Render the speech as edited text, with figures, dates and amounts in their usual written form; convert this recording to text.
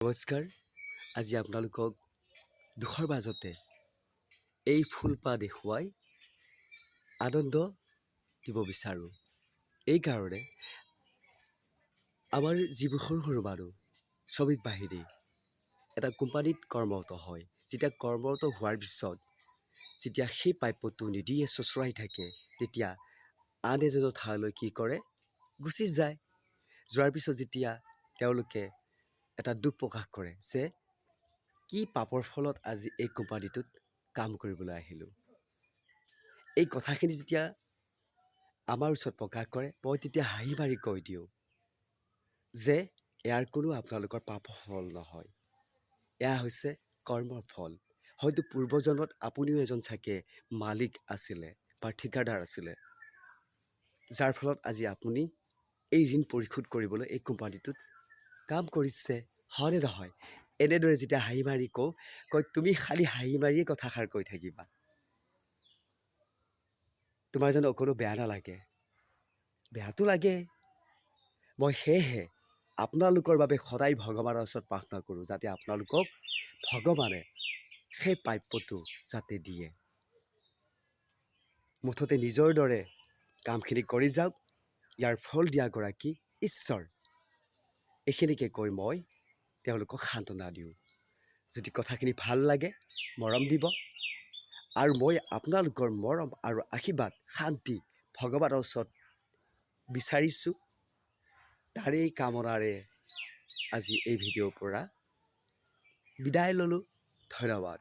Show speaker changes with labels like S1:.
S1: নমস্কাৰ। আজি আপোনালোকক দুখৰ মাজতে এই ফুলপাহ দেখুৱাই আনন্দ দিব বিচাৰোঁ। এইকাৰণে আমাৰ যিবোৰ সৰু সৰু মানুহ শ্ৰমিক বাহিনী এটা কোম্পানীত কৰ্মৰত হয়, যেতিয়া কৰ্মৰত হোৱাৰ পিছত যেতিয়া সেই প্ৰাপ্যটো নিদিয়ে চোঁচৰাই থাকে, তেতিয়া আন এজনৰ ঠাইলৈ কি কৰে, গুচি যায়। যোৱাৰ পিছত যেতিয়া তেওঁলোকে এটা দুখ প্ৰকাশ কৰে যে কি পাপৰ ফলত আজি এই কোম্পানীটোত কাম কৰিবলৈ আহিলোঁ। এই কথাখিনি যেতিয়া আমাৰ ওচৰত প্ৰকাশ কৰে, মই তেতিয়া হাঁহি মাৰি কৈ দিওঁ যে ইয়াৰ কোনো আপোনালোকৰ পাপৰ ফল নহয়, এয়া হৈছে কৰ্মৰ ফল। হয়তো পূৰ্বজন্মত আপুনিও এজন চাগে মালিক আছিলে বা ঠিকাদাৰ আছিলে, যাৰ ফলত আজি আপুনি এই ঋণ পৰিশোধ কৰিবলৈ এই কোম্পানীটোত কাম কৰিছে, হয়নে নহয়? এনেদৰে যেতিয়া হাঁহি মাৰি কয় তুমি খালি হাঁহি মাৰিয়ে কথাষাৰ কৈ থাকিবা, তোমাৰ জানো অকণো বেয়া নালাগে? বেয়াটো লাগে। মই সেয়েহে আপোনালোকৰ বাবে সদায় ভগৱানৰ ওচৰত প্ৰাৰ্থনা কৰোঁ, যাতে আপোনালোকক ভগৱানে সেই প্ৰাপ্যটো যাতে দিয়ে। মুঠতে নিজৰ দৰে কামখিনি কৰি যাওক, ইয়াৰ ফল দিয়াগৰাকী ঈশ্বৰ। এইখিনিকে কৈ মই তেওঁলোকক সান্তনা দিওঁ। যদি কথাখিনি ভাল লাগে মৰম দিব, আৰু মই আপোনালোকৰ মৰম আৰু আশীৰ্বাদ শান্তি ভগৱানৰ ওচৰত বিচাৰিছোঁ। তাৰেই কামনাৰে আজি এই ভিডিঅ'ৰ পৰা বিদায় ল'লোঁ। ধন্যবাদ।